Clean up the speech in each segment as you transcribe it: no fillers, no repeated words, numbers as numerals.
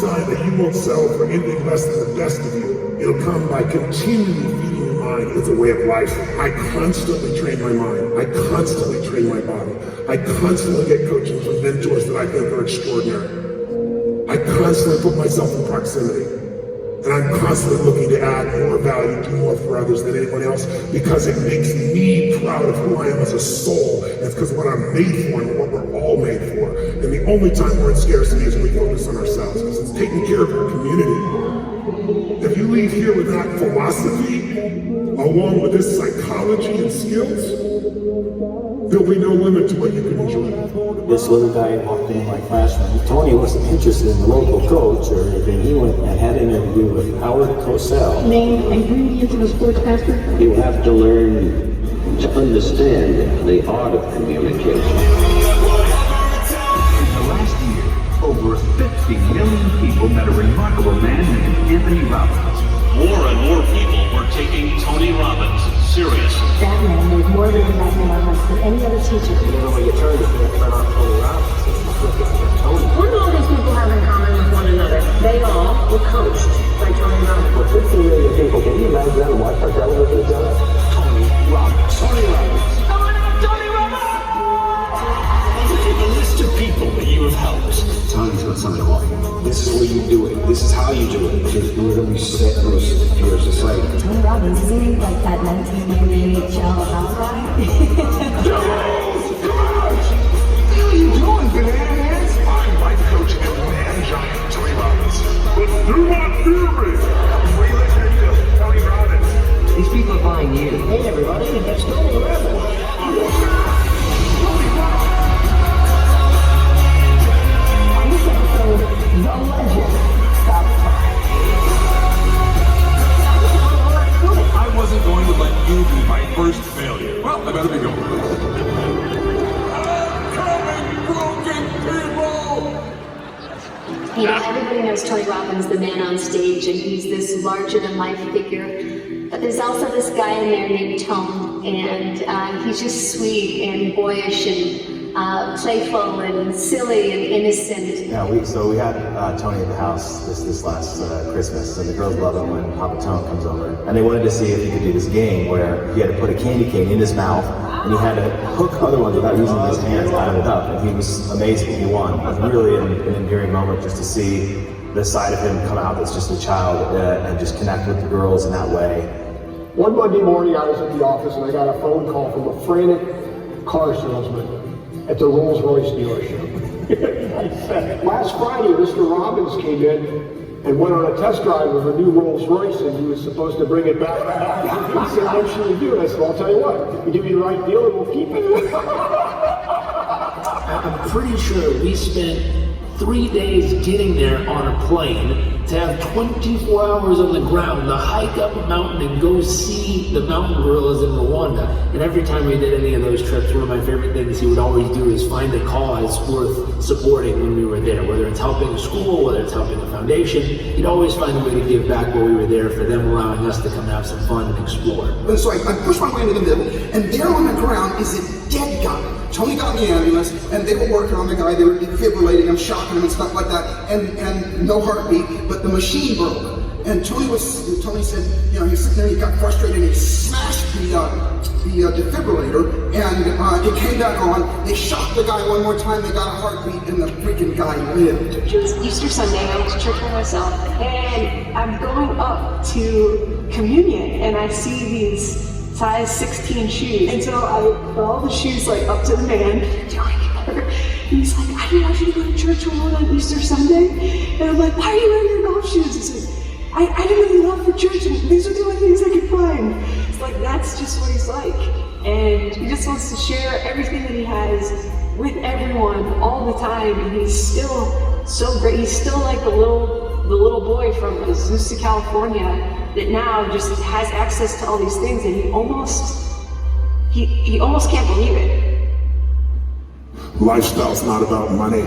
decide that you won't settle for anything less than the best of you, it'll come by continually feeding your mind. It's a way of life. I constantly train my mind. I constantly train my body. I constantly get coaching from mentors that I think are extraordinary. I constantly put myself in proximity. And I'm constantly looking to add more value, do more for others than anyone else, because it makes me proud of who I am as a soul. And it's because of what I'm made for and what we're all made for. And the only time we're in scarcity is when we focus on ourselves, because it's taking care of our community. If you leave here with that philosophy, along with this psychology and skills, there'll be no limit to what you can enjoy. This little guy walked into my classroom. Tony wasn't interested in the local coach or anything. He went and had an interview with Howard Cosell. Main ingredients of a sportscaster? You have to learn to understand the art of communication. In the last year, over 50 million people met a remarkable man named Anthony Robbins. More and more people were taking Tony Robbins seriously. That man made more of an impact in our lives than any other teacher. You know, when you turn, you can't turn off Tony Robbins. Tony. What do all these people have in common with one another? They all were coached by Tony Robbins. For 50 million people, can you imagine that and watch our television show? Tony Robbins. Tony Robbins. Tony Robbins! The list of people that you have helped. Tony's got something to offer. This is where you do it. This is how you do it. Just literally set those fears aside. Tony Robbins, isn't he like that 1998 Shell House guy? What are you doing, banana hands? I'm life coach and man giant Tony Robbins. But do not fear me! What are you listening to? Tony Robbins. These people are buying you. Hey, everybody, it's Tony Robbins. The legend stopped by. I wasn't going to let you be my first failure. Well, I better be going. You know, everybody knows Tony Robbins, the man on stage, and he's this larger-than-life figure. But there's also this guy in there named Tone, and he's just sweet and boyish and playful and silly and innocent. Yeah, we had Tony at the house this last Christmas, and the girls love it when Papa Tone comes over. And they wanted to see if he could do this game where he had to put a candy cane in his mouth, and he had to hook other ones without using his hands, line it up, and he was amazing. He won. It was really an endearing moment just to see the side of him come out that's just a child and just connect with the girls in that way. One Monday morning, I was at the office and I got a phone call from a frantic car salesman at the Rolls-Royce dealership. Last Friday, Mr. Robbins came in and went on a test drive of a new Rolls-Royce, and he was supposed to bring it back. He said, "What should we do?" And I said, "Well, I'll tell you what, we give you the right deal and we'll keep it." I'm pretty sure we spent 3 days getting there on a plane, to have 24 hours on the ground, to hike up a mountain and go see the mountain gorillas in Rwanda. And every time we did any of those trips, one of my favorite things he would always do is find a cause worth supporting when we were there, whether it's helping a school, whether it's helping a foundation. He'd always find a way to give back while we were there, for them allowing us to come have some fun and explore. And so I pushed my way into the middle, and there on the ground is a dead guy. Tony got in the ambulance, and they were working on the guy. They were defibrillating him, shocking him, and stuff like that, and no heartbeat. But the machine broke, and Tony said, you know, he's sitting there, he got frustrated, and he smashed the defibrillator, and it came back on. They shocked the guy one more time. They got a heartbeat, and the freaking guy lived. It was Easter Sunday. I went to church by myself, and I'm going up to communion, and I see these size 16 shoes. And so I put all the shoes like up to the man. He's like, "I didn't want you to go to church alone on Easter Sunday." And I'm like, "Why are you wearing your golf shoes?" He says, I didn't really love for church, and these are the only things I could find. It's like, that's just what he's like. And he just wants to share everything that he has with everyone all the time. And he's still so great. He's still like the little boy from Azusa, California, that now just has access to all these things, and he almost can't believe it. Lifestyle's not about money.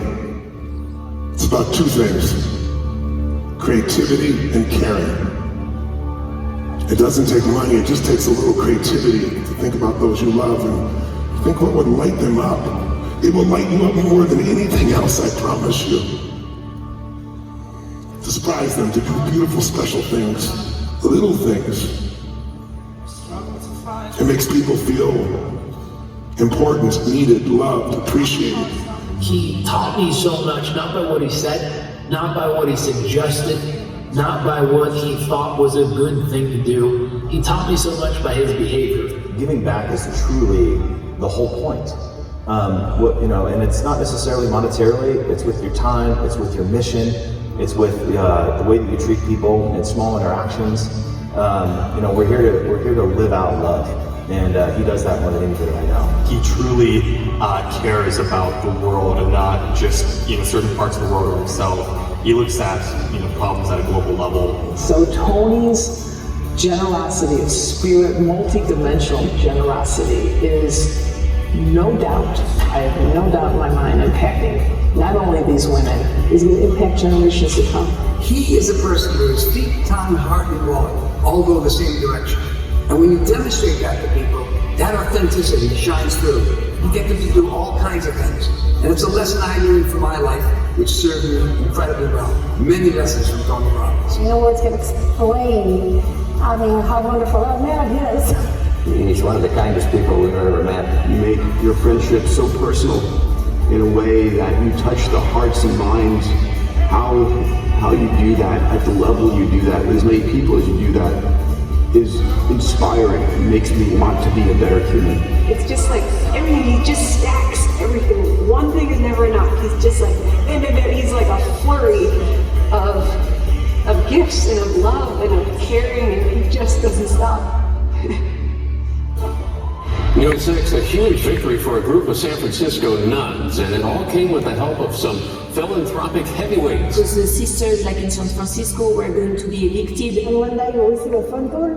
It's about two things: creativity and caring. It doesn't take money, it just takes a little creativity to think about those you love and think what would light them up. It will light you up more than anything else, I promise you. surprise them, to do beautiful, special things, little things. It makes people feel important, needed, loved, appreciated. He taught me so much, not by what he said, not by what he suggested, not by what he thought was a good thing to do. He taught me so much by his behavior. Giving back is truly the whole point. And it's not necessarily monetarily, it's with your time, it's with your mission, it's with the way that you treat people in small interactions. We're here to live out love, and he does that more than anybody I know. He truly cares about the world and not just certain parts of the world or himself. He looks at problems at a global level. So Tony's generosity, his spirit, multi-dimensional generosity is no doubt, I have no doubt in my mind, impacting not only these women, he's going to impact generations to come. He is a person whose feet, tongue, heart, and wallet all go the same direction. And when you demonstrate that to people, that authenticity shines through. You get them to do all kinds of things. And it's a lesson I learned from my life, which served me incredibly well. Many lessons from Tony Robbins. No words can explain, how wonderful a man is. He's one of the kindest people we've ever met. You make your friendship so personal in a way that you touch the hearts and minds. How you do that, at the level you do that, with as many people as you do that, is inspiring. It makes me want to be a better human. It's just like everything, he just stacks everything. One thing is never enough. He's just like, and he's like a flurry of gifts and of love and of caring, and he just doesn't stop. It's a huge victory for a group of San Francisco nuns, and it all came with the help of some philanthropic heavyweights. Because the sisters, like in San Francisco, were going to be evicted. And one day we received a phone call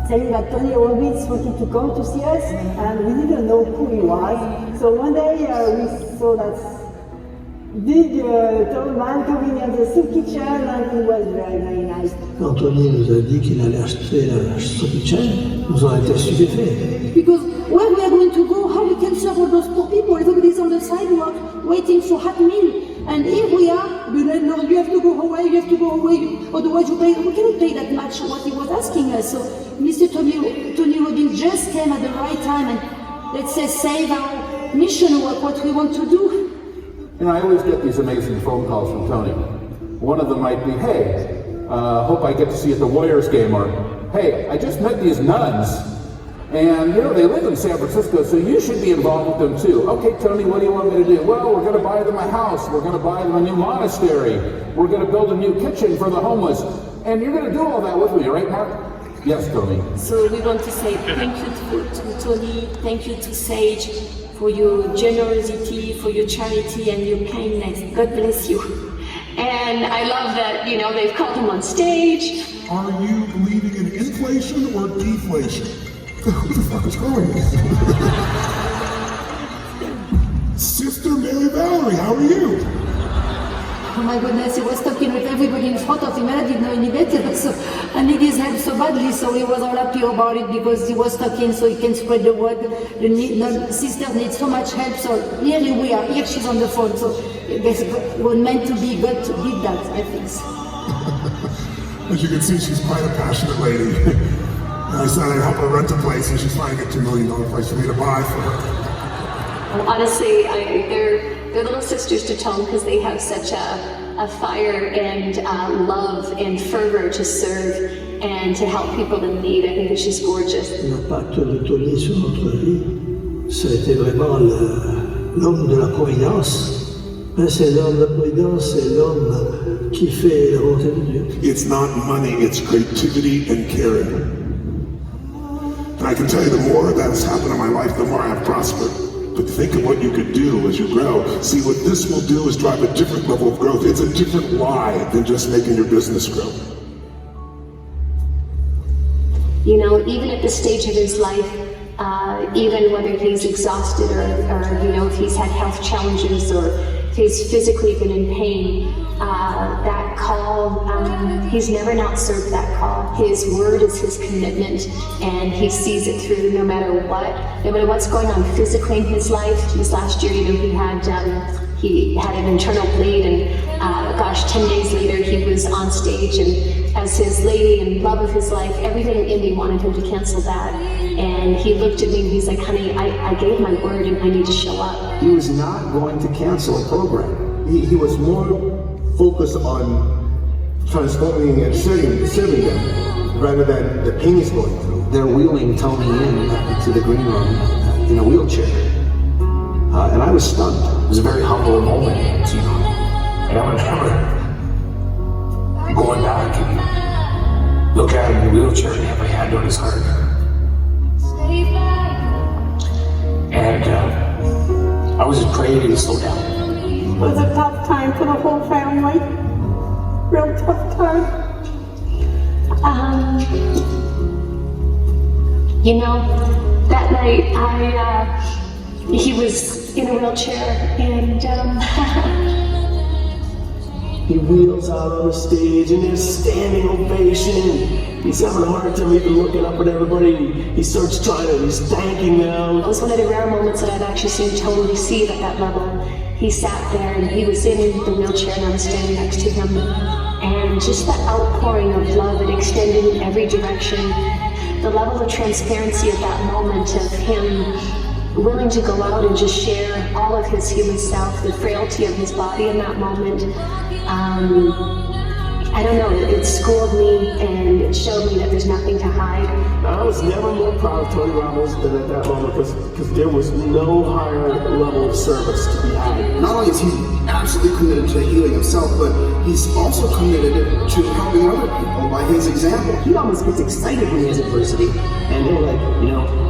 saying that Tony Robbins wanted to come to see us, and we didn't know who he was. So one day we saw that big tall man coming in the soup kitchen, and he was very, very nice. Quand Tony nous a dit qu'il allait acheter la soup kitchen, nous avons été stupéfaits. Because where we are going to go, how we can serve all those poor people? Everybody's on the sidewalk waiting for hot meal. And here we are, the landlord, you have to go away, otherwise we cannot pay that much what he was asking us. So Mr. Tony Robbins just came at the right time and, let's say, save our mission work, what we want to do. I always get these amazing phone calls from Tony. One of them might be, hey, hope I get to see you at the Warriors game, or hey, I just met these nuns, and they live in San Francisco, so you should be involved with them too. Okay, Tony, what do you want me to do? Well, we're going to buy them a house, we're going to buy them a new monastery, we're going to build a new kitchen for the homeless, and you're going to do all that with me, right, Mark? Yes, Tony. So we want to say thank you to Tony, thank you to Sage, for your generosity, for your charity and your kindness. God bless you. And I love that, they've called him on stage. Are you believing in inflation or deflation? Who the fuck is calling me? Sister Mary Valerie, how are you? Oh my goodness, he was talking with everybody in front of him, and I didn't know any better, but I need his help so badly, so he was all happy about it because he was talking so he can spread the word. The sisters need so much help, so here we are, here she's on the phone, so it was meant to be, God did that, I think. As you can see, she's quite a passionate lady. I said I'd help her rent a place, and she's trying to get $2 million place for me to buy for her. Honestly, they're little sisters to Tone because they have such a fire and love and fervor to serve and to help people in need. I think it's just gorgeous. L'impact de Tony sur notre vie, ça a été vraiment l'homme de la providence. C'est l'homme de la providence, c'est l'homme qui fait la volonté de Dieu. It's not money, it's creativity and caring. And I can tell you, the more that has happened in my life, the more I have prospered. But think of what you could do as you grow. See, what this will do is drive a different level of growth. It's a different why than just making your business grow. Even at this stage of his life, even whether he's exhausted or if he's had health challenges or if he's physically been in pain, that call, he's never not served that call. His word is his commitment, and he sees it through no matter what's going on physically in his life. This last year, he had an internal bleed, and gosh, 10 days later he was on stage, and as his lady and love of his life, everything in Indy wanted him to cancel that. And he looked at me and he's like, honey, I gave my word and I need to show up. He was not going to cancel a program. He was more focused on transforming and serving them rather than the pain he's going through. They're wheeling Tony into the green room in a wheelchair. And I was stunned. It was a very humbling moment, you know. And I remember going back and look at him in the wheelchair and have my hand on his heart. And I was just praying to slow down. It was a tough time for the whole family. Real tough time. You know, that night he was in a wheelchair, and he wheels out on the stage and there's standing ovation. He's having a hard time even looking up at everybody. He starts he's thanking them. It was one of the rare moments that I've actually seen Tony receive at that level. He sat there and he was in the wheelchair and I was standing next to him. And just the outpouring of love, it extended in every direction. The level of transparency at that moment of him willing to go out and just share all of his human self, the frailty of his body in that moment. I don't know, it schooled me and it showed me that there's nothing to hide. I was never more proud of Tony Robbins than at that moment because there was no higher level of service to be had. Not only is he absolutely committed to healing himself, but he's also committed to helping other people by his example. He almost gets excited when he has adversity, and they're like,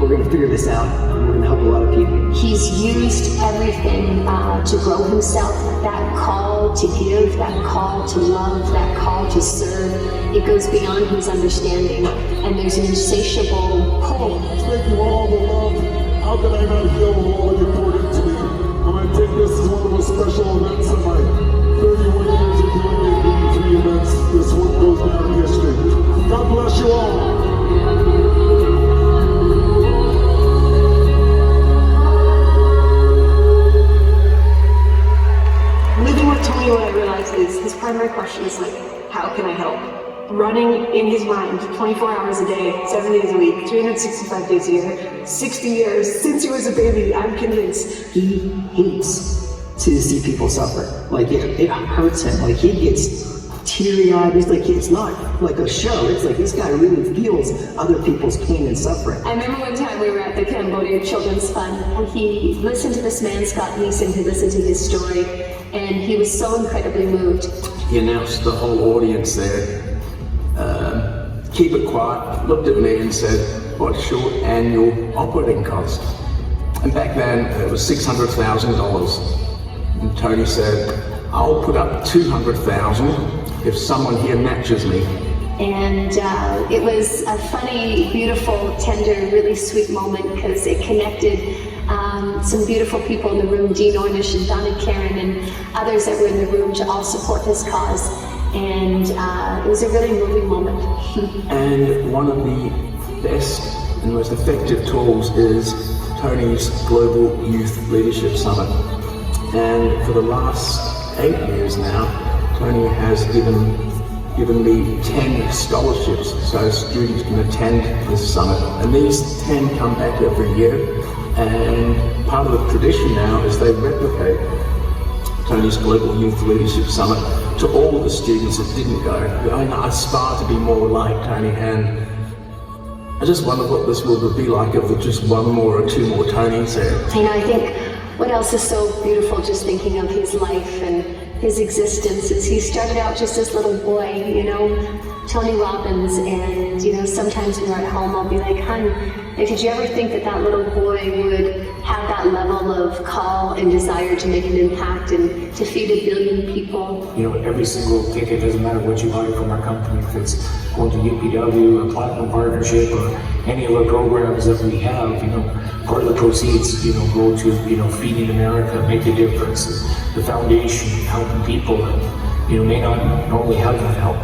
we're going to figure this out. We're going to help a lot of people. He's used everything to grow himself. That call to give, that call to love, that call to serve, it goes beyond his understanding. And there's an insatiable pull. Thank you all the love. How can I not feel all that you poured into me? I'm going to take this as one of the special events of my 31 years of doing 83 events. This one goes down in history. God bless you all. Living with Tony, what I realized is his primary question is like, how can I help? Running in his mind 24 hours a day, 7 days a week, 365 days a year, 60 years since he was a baby, I'm convinced. He hates to see people suffer. Like it hurts him. Like he gets teary-eyed. It's not like a show. It's like this guy really feels other people's pain and suffering. I remember one time we were at the Cambodia Children's Fund and he listened to this man, Scott Neeson, who listened to his story, and he was so incredibly moved. He announced the whole audience there, keep it quiet, looked at me and said, what's your annual operating cost? And back then it was $600,000. And Tony said, I'll put up $200,000 if someone here matches me. And it was a funny, beautiful, tender, really sweet moment because it connected some beautiful people in the room, Dean Ornish and Donna Karen and others that were in the room to all support this cause. And it was a really moving moment. And one of the best and most effective tools is Tony's Global Youth Leadership Summit. And for the last 8 years now, Tony has given me 10 scholarships so students can attend this summit. And these 10 come back every year. And part of the tradition now is they replicate Tony's Global Youth Leadership Summit to all of the students that didn't go. I aspire to be more like Tony, and I just wonder what this world would be like if there's just one more or two more Tonys there. I think what else is so beautiful just thinking of his life and his existence is he started out just this little boy, Tony Robbins, and sometimes when we're at home I'll be like, hon, did you ever think that little boy would have that level of call and desire to make an impact and to feed 1 billion people? Every single ticket, doesn't matter what you buy from our company, if it's going to UPW, a Platinum Partnership, or any of the programs that we have, part of the proceeds, go to, Feeding America, Make a Difference, the foundation, helping people that, may not normally have that help.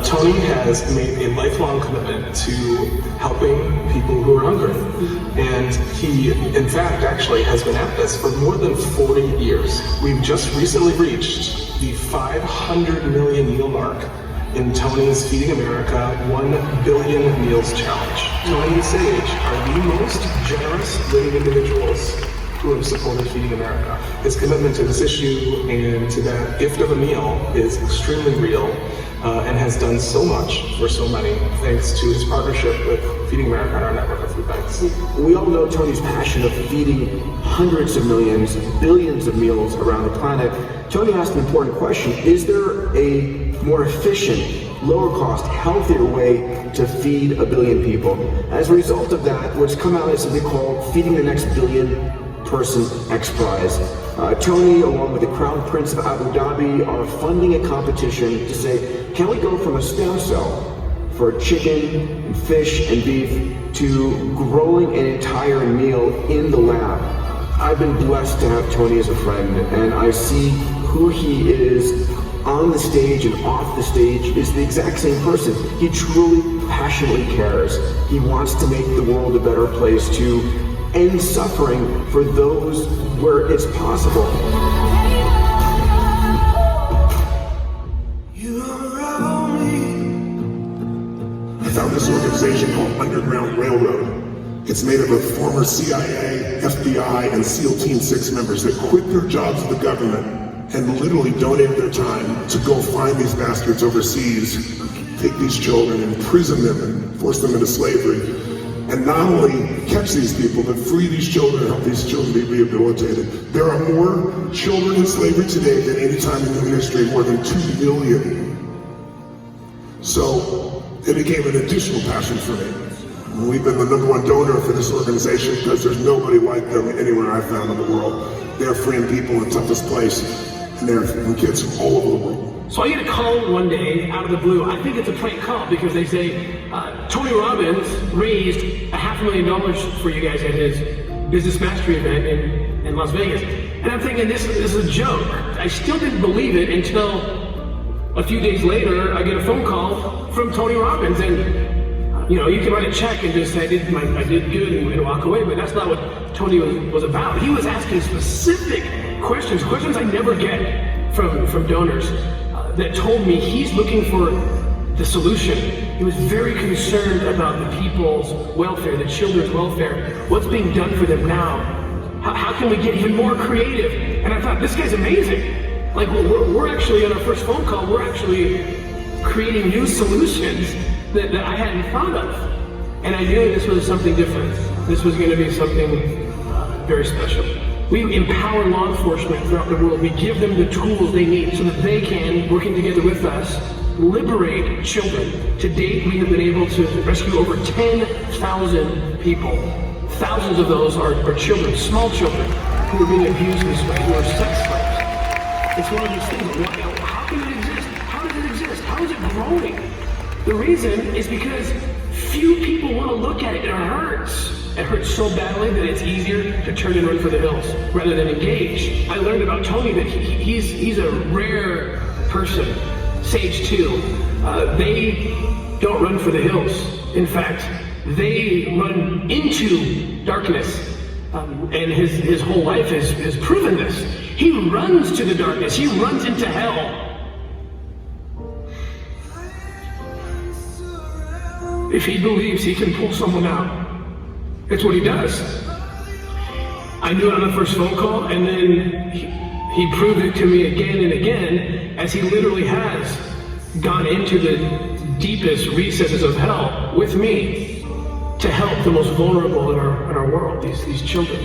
Tony has made a lifelong commitment to helping people who are hungry. And he, in fact, actually has been at this for more than 40 years. We've just recently reached the 500 million meal mark in Tony's Feeding America 1 Billion Meals Challenge. Tony and Sage are the most generous living individuals who have supported Feeding America. His commitment to this issue and to that gift of a meal is extremely real and has done so much for so many thanks to his partnership with Feeding America and our network of food banks. We all know Tony's passion of feeding hundreds of millions, billions of meals around the planet. Tony asked an important question: is there a more efficient, lower cost, healthier way to feed a billion people? As a result of that, what's come out is something called Feeding the Next Billion Person X Prize. Tony, along with the Crown Prince of Abu Dhabi, are funding a competition to say, can we go from a stem cell for chicken and fish and beef to growing an entire meal in the lab? I've been blessed to have Tony as a friend, and I see who he is on the stage and off the stage is the exact same person. He truly, passionately cares. He wants to make the world a better place, to end suffering for those where it's possible. I found this organization called Underground Railroad. It's made up of former CIA, FBI, and SEAL Team 6 members that quit their jobs with the government and literally donate their time to go find these bastards overseas, take these children, imprison them, and force them into slavery. And not only catch these people, but free these children and help these children be rehabilitated. There are more children in slavery today than any time in human history, more than 2 million. So it became an additional passion for me. We've been the #1 donor for this organization because there's nobody like them anywhere I've found in the world. They're freeing people in the toughest place, and they're freeing kids from all over the world. So I get a call one day out of the blue. I think it's a prank call because they say, Tony Robbins raised $500,000 for you guys at his Business Mastery event in Las Vegas. And I'm thinking, this is a joke. I still didn't believe it until a few days later, I get a phone call from Tony Robbins. And, you can write a check and just say, I did good and walk away, but that's not what Tony was about. He was asking specific questions I never get from donors. That told me he's looking for the solution. He was very concerned about the people's welfare, the children's welfare. What's being done for them now? How can we get even more creative? And I thought, this guy's amazing. Like, we're actually, on our first phone call, we're actually creating new solutions that I hadn't thought of. And I knew this was something different. This was going to be something very special. We empower law enforcement throughout the world. We give them the tools they need so that they can, working together with us, liberate children. To date, we have been able to rescue over 10,000 people. Thousands of those are children, small children, who are being abused this way, who are sex slaves. It's one of these things. How can it exist? How does it exist? How is it growing? The reason is because few people want to look at it. It hurts. It hurts so badly that it's easier to turn and run for the hills rather than engage. I learned about Tony that he's a rare person. Sage too. They don't run for the hills. In fact, they run into darkness. And his whole life has proven this. He runs to the darkness. He runs into hell. If he believes he can pull someone out, it's what he does. I knew it on the first phone call, and then he proved it to me again and again, as he literally has gone into the deepest recesses of hell with me to help the most vulnerable in our world, these children.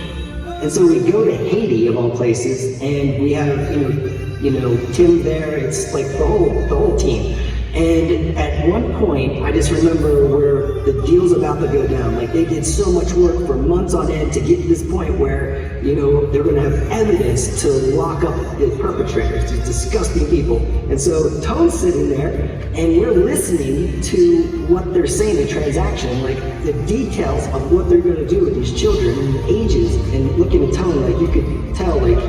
And so we go to Haiti, of all places, and we have Tim there. It's like the whole team. And at one point, I just remember where the deal's about to go down. Like, they did so much work for months on end to get to this point where, they're going to have evidence to lock up the perpetrators, these disgusting people. And so Tone's sitting there, and we're listening to what they're saying, the transaction, like the details of what they're going to do with these children and the ages, and looking at Tone, like you could tell, like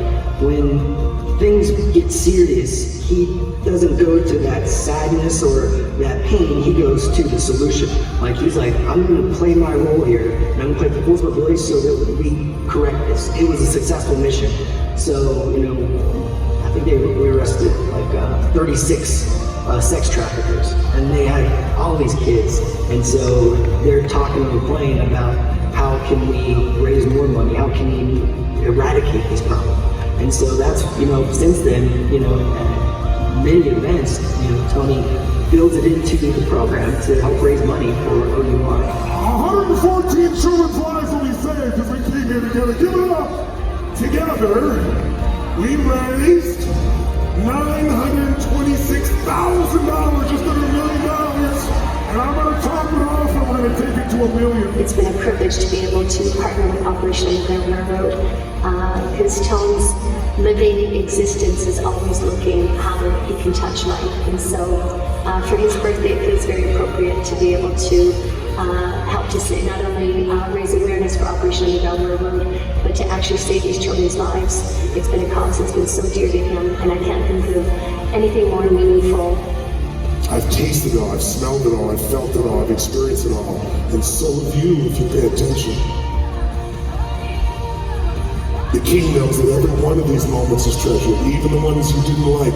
when things get serious, he doesn't go to that sadness or that pain, he goes to the solution. Like, he's like, I'm going to play my role here, and I'm going to play the full responsibility so that we correct this. It was a successful mission. So, I think we were arrested like 36 sex traffickers, and they had all these kids. And so they're talking on the plane about how can we raise more money, how can we eradicate this problem. And so that's, since then, at many events, Tony builds it into the program to help raise money for OUI. 114 children's lives will be saved as we came here together. Give it up! Together, we raised $926,000, just under $1 million. And I'm going to top it off and we're going to take it to $1 million. It's been a privilege to be able to partner with Operation Underground Railroad, because Tone's living existence is always looking how he can touch life. And so for his birthday, it feels very appropriate to be able to help to say, not only raise awareness for Operation Underground Railroad, but to actually save these children's lives. It's been a cause that's been so dear to him, and I can't think of anything more meaningful. I've tasted it all, I've smelled it all, I've felt it all, I've experienced it all, and so have you if you pay attention. The king knows that every one of these moments is treasured, even the ones you didn't like.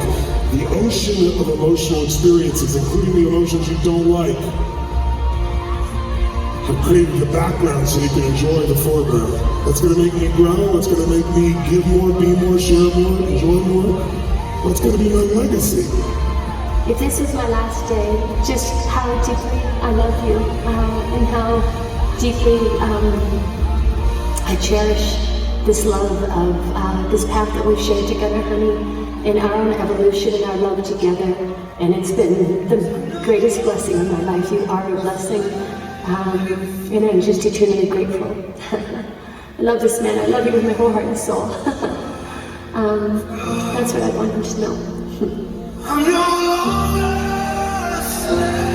The ocean of emotional experiences, including the emotions you don't like, have created the background so you can enjoy the foreground. That's going to make me grow, that's going to make me give more, be more, share more, enjoy more. That's going to be my legacy. If this was my last day, just how deeply I love you, and how deeply I cherish this love of this path that we've shared together, honey, in our own evolution and our love together. And it's been the greatest blessing of my life. You are a blessing, and I'm just eternally grateful. I love this man. I love you with my whole heart and soul. That's what I want him to know. I'm no longer a slave.